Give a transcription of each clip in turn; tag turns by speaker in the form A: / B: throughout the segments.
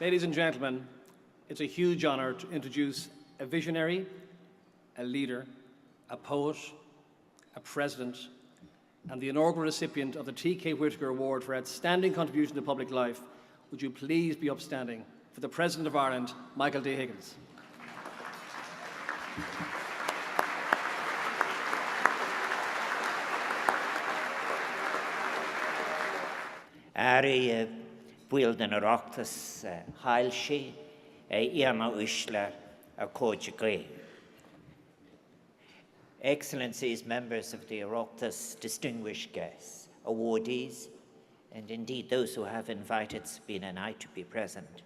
A: Ladies and gentlemen, it's a huge honour to introduce a visionary, a leader, a poet, a president, and the inaugural recipient of the TK Whitaker Award for outstanding contribution to public life. Would you please be upstanding for the President of Ireland, Michael D Higgins.
B: Ari build an Oireachtas Hailshi Iama Uishla a Coachagre. Excellencies, members of the Oireachtas, distinguished guests, awardees, and indeed those who have invited Sabina and I to be present.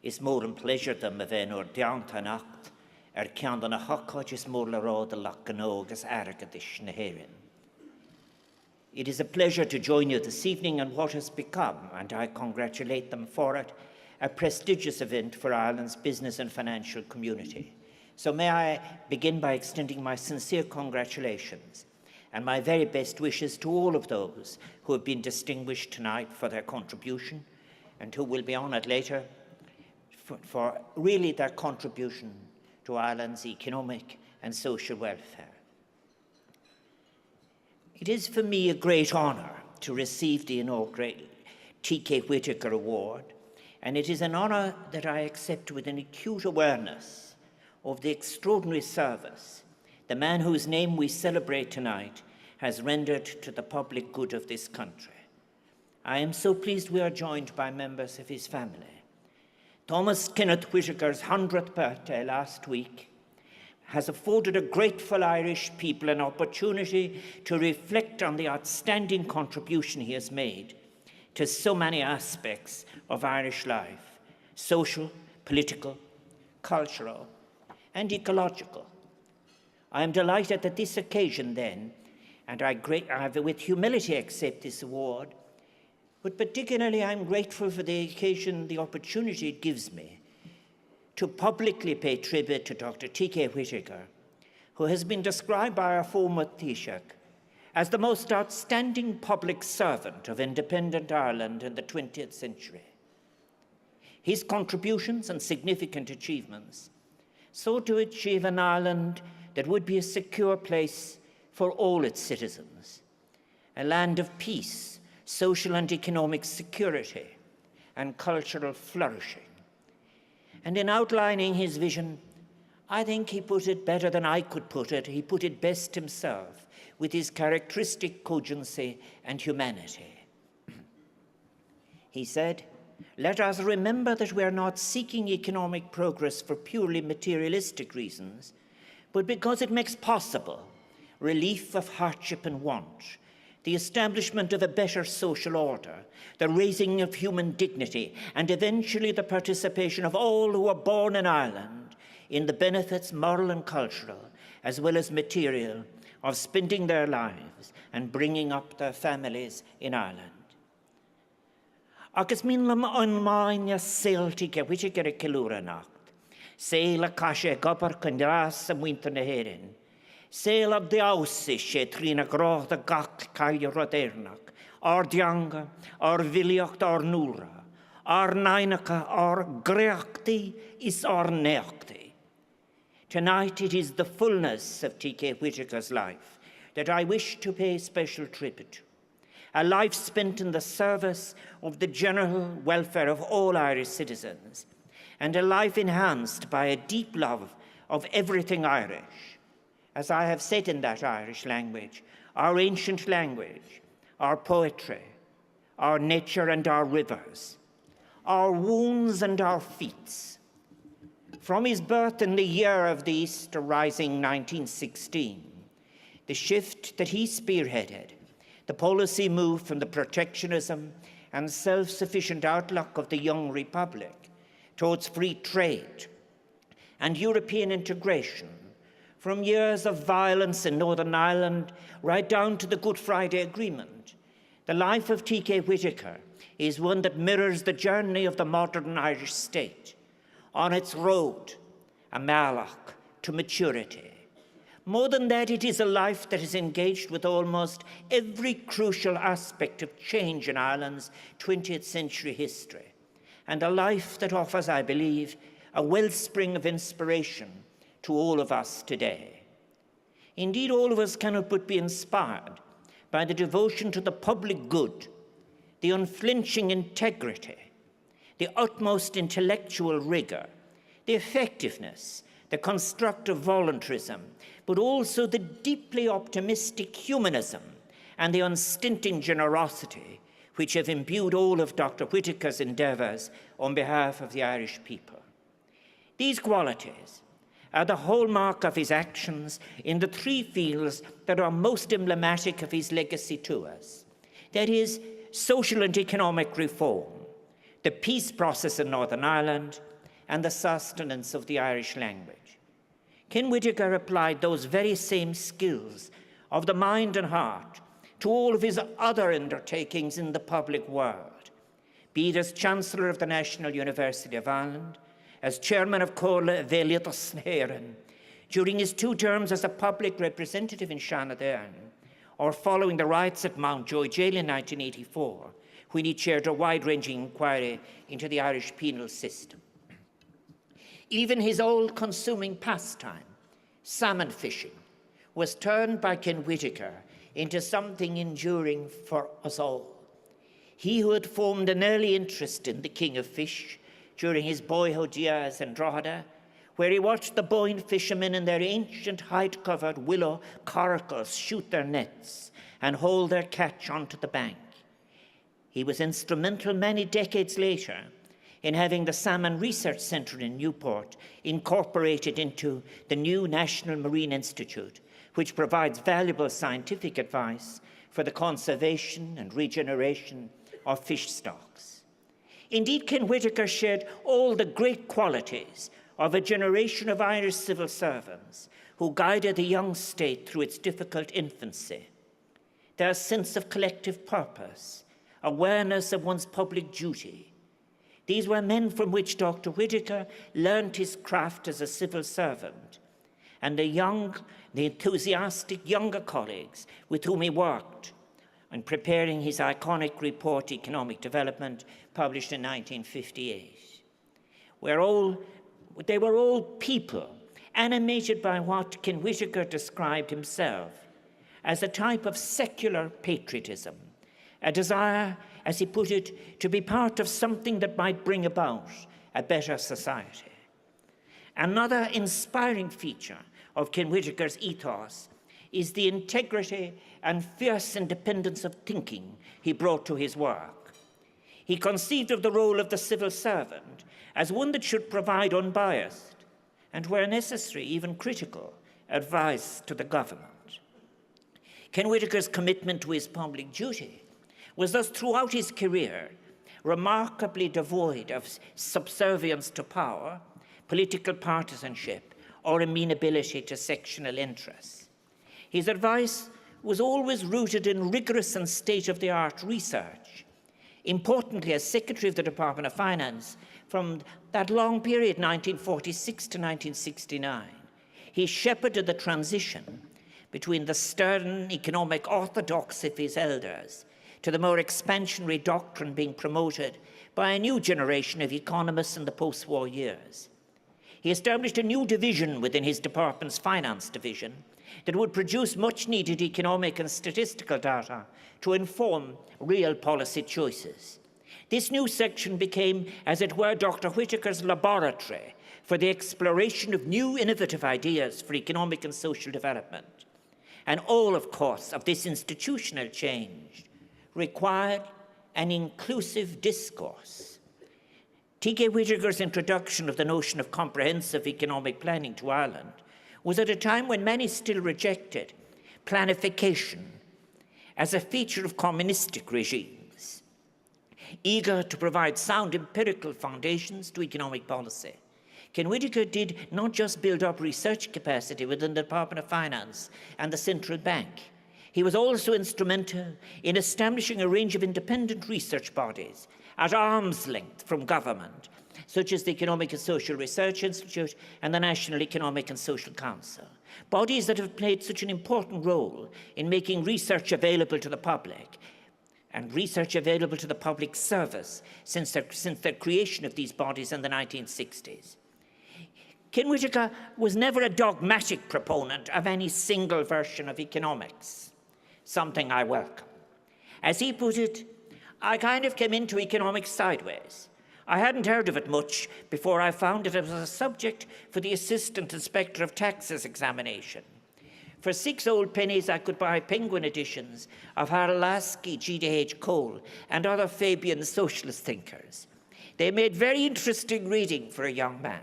B: Is more and pleasure them of an or Diantanacht, Candan a Hockot is more la rod a Lacanogas Aragadish Naherin. It is a pleasure to join you this evening in what has become, and I congratulate them for it, a prestigious event for Ireland's business and financial community. So may I begin by extending my sincere congratulations and my very best wishes to all of those who have been distinguished tonight for their contribution and who will be honoured later for really their contribution to Ireland's economic and social welfare. It is for me a great honour to receive the inaugural TK Whitaker Award, and it is an honour that I accept with an acute awareness of the extraordinary service the man whose name we celebrate tonight has rendered to the public good of this country. I am so pleased we are joined by members of his family. Thomas Kenneth Whitaker's 100th birthday last week has afforded a grateful Irish people an opportunity to reflect on the outstanding contribution he has made to so many aspects of Irish life, social, political, cultural, and ecological. I am delighted that this occasion then, and I with humility accept this award, but particularly I'm grateful for the occasion, the opportunity it gives me to publicly pay tribute to Dr. TK Whitaker, who has been described by our former Taoiseach as the most outstanding public servant of independent Ireland in the 20th century. His contributions and significant achievements sought to achieve an Ireland that would be a secure place for all its citizens, a land of peace, social and economic security, and cultural flourishing. And in outlining his vision, I think he put it better than I could put it. He put it best himself, with his characteristic cogency and humanity. He said, "Let us remember that we are not seeking economic progress for purely materialistic reasons, but because it makes possible relief of hardship and want, the establishment of a better social order, the raising of human dignity, and eventually the participation of all who are born in Ireland in the benefits, moral and cultural, as well as material, of spending their lives and bringing up their families in Ireland." Agus minlam onmain sail TK Whitaker kilura nacht. Sail a kashe gopar kandras a winter na herin. Sail of the ausis she trina groth a gach kail rodernach. Ar dianga, ar viliocht ar nura. Ar nainaka, ar greachti is ar neachti. Tonight it is the fullness of TK Whitaker's life that I wish to pay special tribute to. A life spent in the service of the general welfare of all Irish citizens, and a life enhanced by a deep love of everything Irish. As I have said in that Irish language, our ancient language, our poetry, our nature and our rivers, our wounds and our feats. From his birth in the year of the Easter Rising 1916, the shift that he spearheaded, the policy moved from the protectionism and self-sufficient outlook of the young republic towards free trade and European integration, from years of violence in Northern Ireland right down to the Good Friday Agreement. The life of TK Whitaker is one that mirrors the journey of the modern Irish state on its road, a malach, to maturity. More than that, it is a life that is engaged with almost every crucial aspect of change in Ireland's 20th century history, and a life that offers, I believe, a wellspring of inspiration to all of us today. Indeed, all of us cannot but be inspired by the devotion to the public good, the unflinching integrity, the utmost intellectual rigor, the effectiveness, the constructive voluntarism, but also the deeply optimistic humanism and the unstinting generosity which have imbued all of Dr. Whitaker's endeavours on behalf of the Irish people. These qualities are the hallmark of his actions in the three fields that are most emblematic of his legacy to us. That is, social and economic reform, the peace process in Northern Ireland, and the sustenance of the Irish language. Ken Whitaker applied those very same skills of the mind and heart to all of his other undertakings in the public world, be it as Chancellor of the National University of Ireland, as Chairman of Comhairle Mheilíotas na hÉireann, during his 2 terms as a public representative in Shannon, or following the riots at Mountjoy Jail in 1984, when he chaired a wide-ranging inquiry into the Irish penal system. Even his all-consuming pastime, salmon fishing, was turned by Ken Whitaker into something enduring for us all. He who had formed an early interest in the King of Fish during his boyhood years in Drogheda, where he watched the Boyne fishermen in their ancient height-covered willow coracles shoot their nets and haul their catch onto the bank. He was instrumental many decades later in having the Salmon Research Centre in Newport incorporated into the new National Marine Institute, which provides valuable scientific advice for the conservation and regeneration of fish stocks. Indeed, Ken Whitaker shared all the great qualities of a generation of Irish civil servants who guided the young state through its difficult infancy. Their sense of collective purpose, awareness of one's public duty. These were men from which Dr. Whitaker learned his craft as a civil servant, and the enthusiastic younger colleagues with whom he worked in preparing his iconic report, Economic Development, published in 1958. They were all people animated by what Ken Whitaker described himself as a type of secular patriotism, a desire, as he put it, to be part of something that might bring about a better society. Another inspiring feature of Ken Whitaker's ethos is the integrity and fierce independence of thinking he brought to his work. He conceived of the role of the civil servant as one that should provide unbiased and, where necessary, even critical advice to the government. Ken Whitaker's commitment to his public duty was thus throughout his career remarkably devoid of subservience to power, political partisanship, or amenability to sectional interests. His advice was always rooted in rigorous and state-of-the-art research. Importantly, as Secretary of the Department of Finance from that long period, 1946 to 1969, he shepherded the transition between the stern economic orthodoxy of his elders to the more expansionary doctrine being promoted by a new generation of economists in the post-war years. He established a new division within his department's finance division that would produce much-needed economic and statistical data to inform real policy choices. This new section became, as it were, Dr. Whitaker's laboratory for the exploration of new innovative ideas for economic and social development. And all, of course, of this institutional change required an inclusive discourse. TK Whitaker's introduction of the notion of comprehensive economic planning to Ireland was at a time when many still rejected planification as a feature of communistic regimes, eager to provide sound empirical foundations to economic policy. Ken Whitaker did not just build up research capacity within the Department of Finance and the Central Bank. He was also instrumental in establishing a range of independent research bodies at arm's length from government, such as the Economic and Social Research Institute and the National Economic and Social Council, bodies that have played such an important role in making research available to the public and research available to the public service since the creation of these bodies in the 1960s. Ken Whitaker was never a dogmatic proponent of any single version of economics, something I welcome. As he put it, I kind of came into economics sideways. I hadn't heard of it much before I found it as a subject for the Assistant Inspector of Taxes examination. For 6 old pennies, I could buy Penguin editions of Harold Lasky, G.D.H. Cole, and other Fabian socialist thinkers. They made very interesting reading for a young man.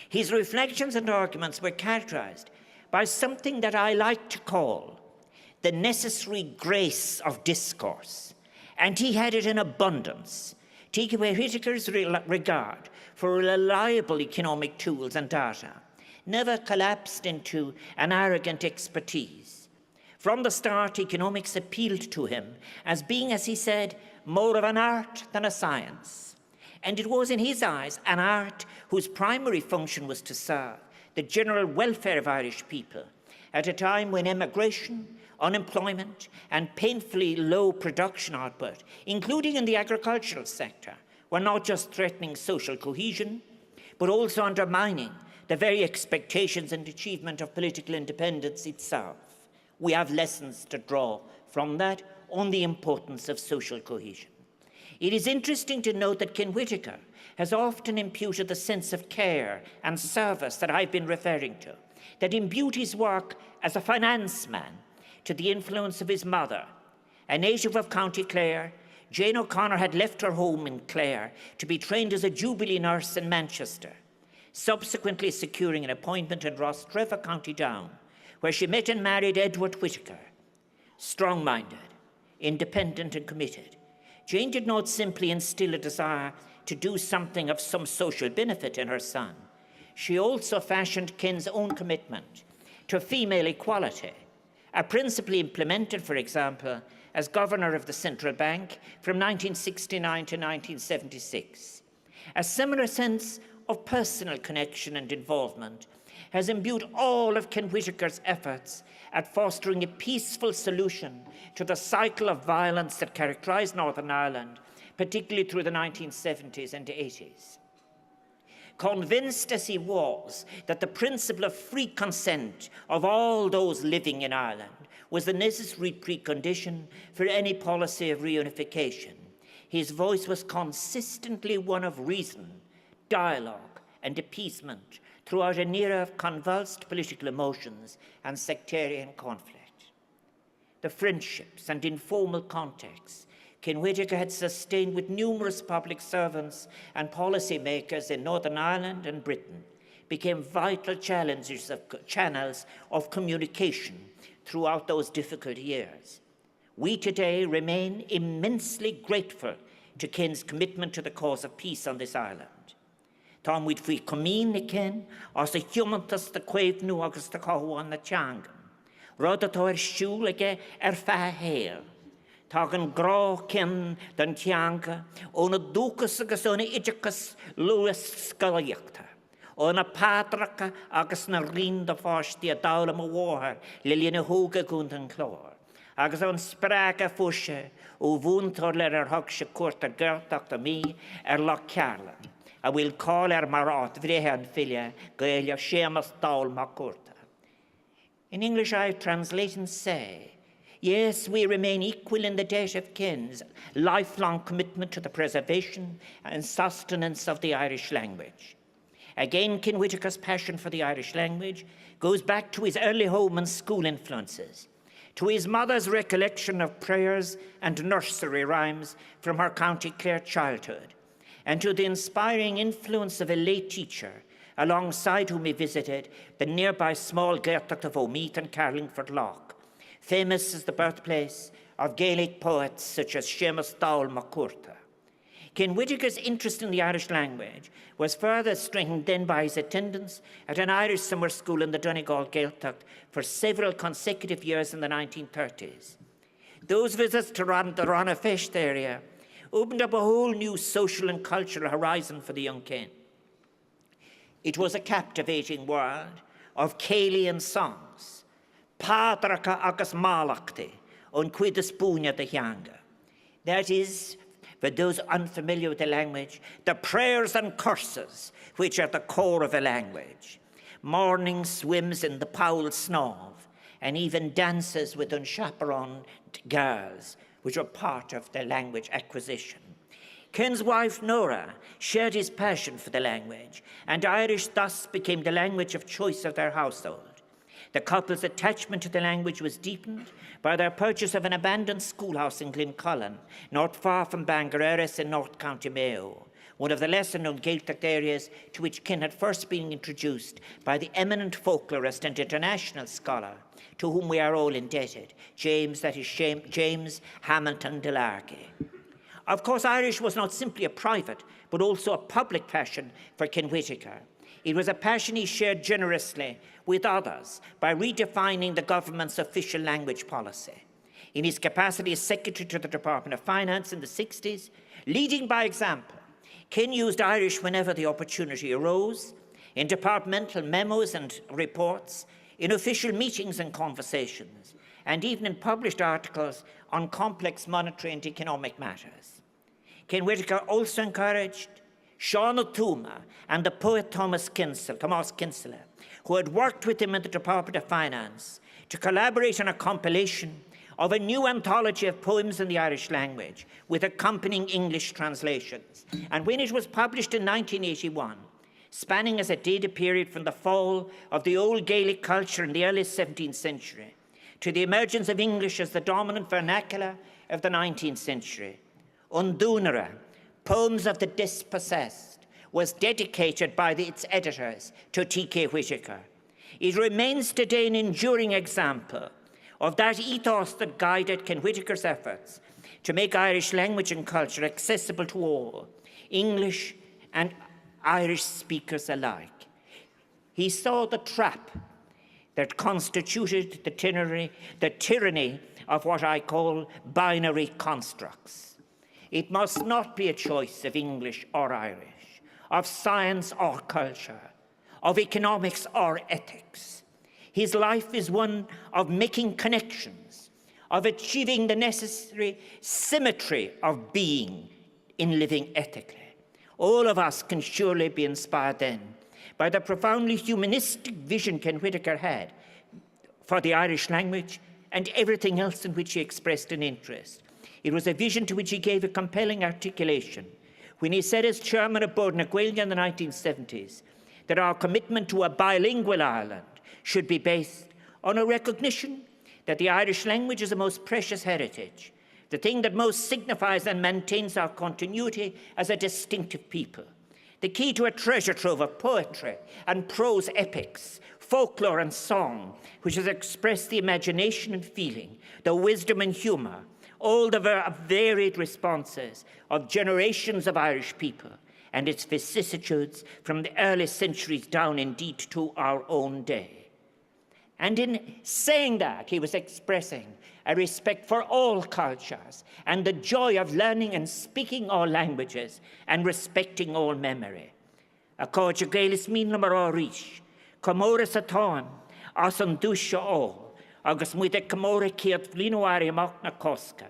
B: His reflections and arguments were characterized by something that I like to call the necessary grace of discourse, and he had it in abundance. TK Whitaker's regard for reliable economic tools and data never collapsed into an arrogant expertise. From the start, economics appealed to him as being, as he said, more of an art than a science. And it was, in his eyes, an art whose primary function was to serve the general welfare of Irish people at a time when emigration, unemployment, and painfully low production output, including in the agricultural sector, were not just threatening social cohesion, but also undermining the very expectations and achievement of political independence itself. We have lessons to draw from that on the importance of social cohesion. It is interesting to note that Ken Whitaker has often imputed the sense of care and service that I've been referring to, that imbued his work as a finance man to the influence of his mother. A native of County Clare, Jane O'Connor had left her home in Clare to be trained as a Jubilee nurse in Manchester, subsequently securing an appointment in Rostrevor, County Down, where she met and married Edward Whitaker. Strong-minded, independent and committed, Jane did not simply instill a desire to do something of some social benefit in her son. She also fashioned Ken's own commitment to female equality, a principle implemented, for example, as governor of the central bank from 1969 to 1976. A similar sense of personal connection and involvement has imbued all of Ken Whitaker's efforts at fostering a peaceful solution to the cycle of violence that characterized Northern Ireland, particularly through the 1970s and 80s. Convinced as he was that the principle of free consent of all those living in Ireland was the necessary precondition for any policy of reunification, his voice was consistently one of reason, dialogue, and appeasement throughout an era of convulsed political emotions and sectarian conflict. The friendships and informal contacts Ken Whitaker had sustained with numerous public servants and policymakers in Northern Ireland and Britain became vital channels of communication throughout those difficult years. We today remain immensely grateful to Ken's commitment to the cause of peace on this island. Tá muid faoi comín na Ken as a humantas de cuimhnú agus de cahuán na teangan. Rud atá siúil aige feadh héal. Tá an grá Ken den teanga óna dúchas agus óna idechas luas scalaíochta. Óna pádracha agus na rin de fáistí a dála mo bhóthar le lína hóga gún an chlár. Agus an sprága fuise ó bhúntar le thug se cuairtar geirteach a mí Loch Carlan. I will call Marát Vrehan Filia Gaelia Seamus Daul Makurta. In English, I translate and say, yes, we remain equal in the debt of Ken's lifelong commitment to the preservation and sustenance of the Irish language. Again, Ken Whitaker's passion for the Irish language goes back to his early home and school influences, to his mother's recollection of prayers and nursery rhymes from her County Clare childhood, and to the inspiring influence of a lay teacher, alongside whom he visited the nearby small Gaeltacht of Omeath and Carlingford Loch, famous as the birthplace of Gaelic poets such as Seamus Daul Makurta. Ken Whitaker's interest in the Irish language was further strengthened then by his attendance at an Irish summer school in the Donegal Gaeltacht for several consecutive years in the 1930s. Those visits to the Ranafest area opened up a whole new social and cultural horizon for the young Ken. It was a captivating world of Caelian songs, Pádracha agus Málachtaí, on cuid spúne de Theanga, That is, for those unfamiliar with the language, the prayers and curses which are the core of the language. Morning swims in the Powell Snov, and even dances with unchaperoned girls, which were part of the language acquisition. Ken's wife, Nora, shared his passion for the language, and Irish thus became the language of choice of their household. The couple's attachment to the language was deepened by their purchase of an abandoned schoolhouse in Glencullen, not far from Bangareras in North County Mayo, one of the lesser-known Gaeltacht areas to which Ken had first been introduced by the eminent folklorist and international scholar to whom we are all indebted, James Hamilton de Largy. Of course, Irish was not simply a private, but also a public passion for Ken Whitaker. It was a passion he shared generously with others by redefining the government's official language policy. In his capacity as Secretary to the Department of Finance in the 60s, leading by example, Ken used Irish whenever the opportunity arose, in departmental memos and reports, in official meetings and conversations, and even in published articles on complex monetary and economic matters. Ken Whitaker also encouraged Sean O'Toole and the poet Thomas Kinsella, who had worked with him in the Department of Finance, to collaborate on a compilation of a new anthology of poems in the Irish language with accompanying English translations. And when it was published in 1981, spanning as a data period from the fall of the old Gaelic culture in the early 17th century to the emergence of English as the dominant vernacular of the 19th century, Undúnara, Poems of the Dispossessed, was dedicated by its editors to TK Whitaker. It remains today an enduring example of that ethos that guided Ken Whitaker's efforts to make Irish language and culture accessible to all, English and Irish speakers alike. He saw the trap that constituted the tyranny of what I call binary constructs. It must not be a choice of English or Irish, of science or culture, of economics or ethics. His life is one of making connections, of achieving the necessary symmetry of being in living ethically. All of us can surely be inspired then by the profoundly humanistic vision Ken Whitaker had for the Irish language and everything else in which he expressed an interest. It was a vision to which he gave a compelling articulation when he said as chairman of Board na Gaeilge in the 1970s that our commitment to a bilingual Ireland should be based on a recognition that the Irish language is the most precious heritage, the thing that most signifies and maintains our continuity as a distinctive people, the key to a treasure trove of poetry and prose epics, folklore and song, which has expressed the imagination and feeling, the wisdom and humour, all the varied responses of generations of Irish people, and its vicissitudes from the early centuries down indeed to our own day. And in saying that, he was expressing a respect for all cultures and the joy of learning and speaking all languages and respecting all memory. A cóide Gaelis míle mar áris, comóras atáin, as an dúise all, agus muide comóra céad flinoári amach na cosca.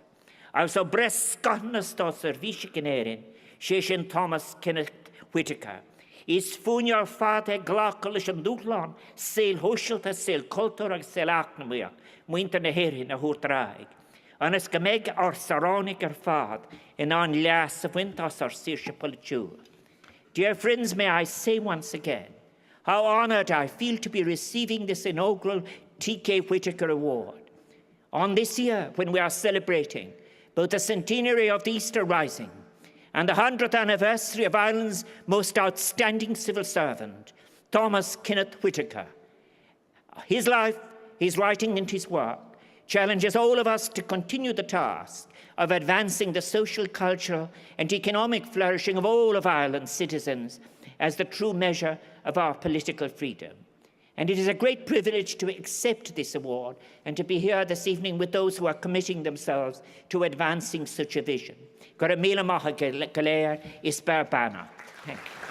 B: As o bres scarnas tá servíse gnérin, sé sin Thomas Kenneth Whitaker. Is fúnear fáte glácalis an dúchlan, sail hóisialta, sail cultúr agus sail acnamuach, muinter na héirin na hútraig. Anas go meg ar saránig ar fad in an leas a wintas ar sirse politúr. Dear friends, may I say once again, how honoured I feel to be receiving this inaugural TK Whitaker Award. On this year, when we are celebrating both the centenary of the Easter Rising and the 100th anniversary of Ireland's most outstanding civil servant, Thomas Kenneth Whitaker. His life, his writing and his work challenges all of us to continue the task of advancing the social, cultural and economic flourishing of all of Ireland's citizens as the true measure of our political freedom. And it is a great privilege to accept this award and to be here this evening with those who are committing themselves to advancing such a vision. Thank you.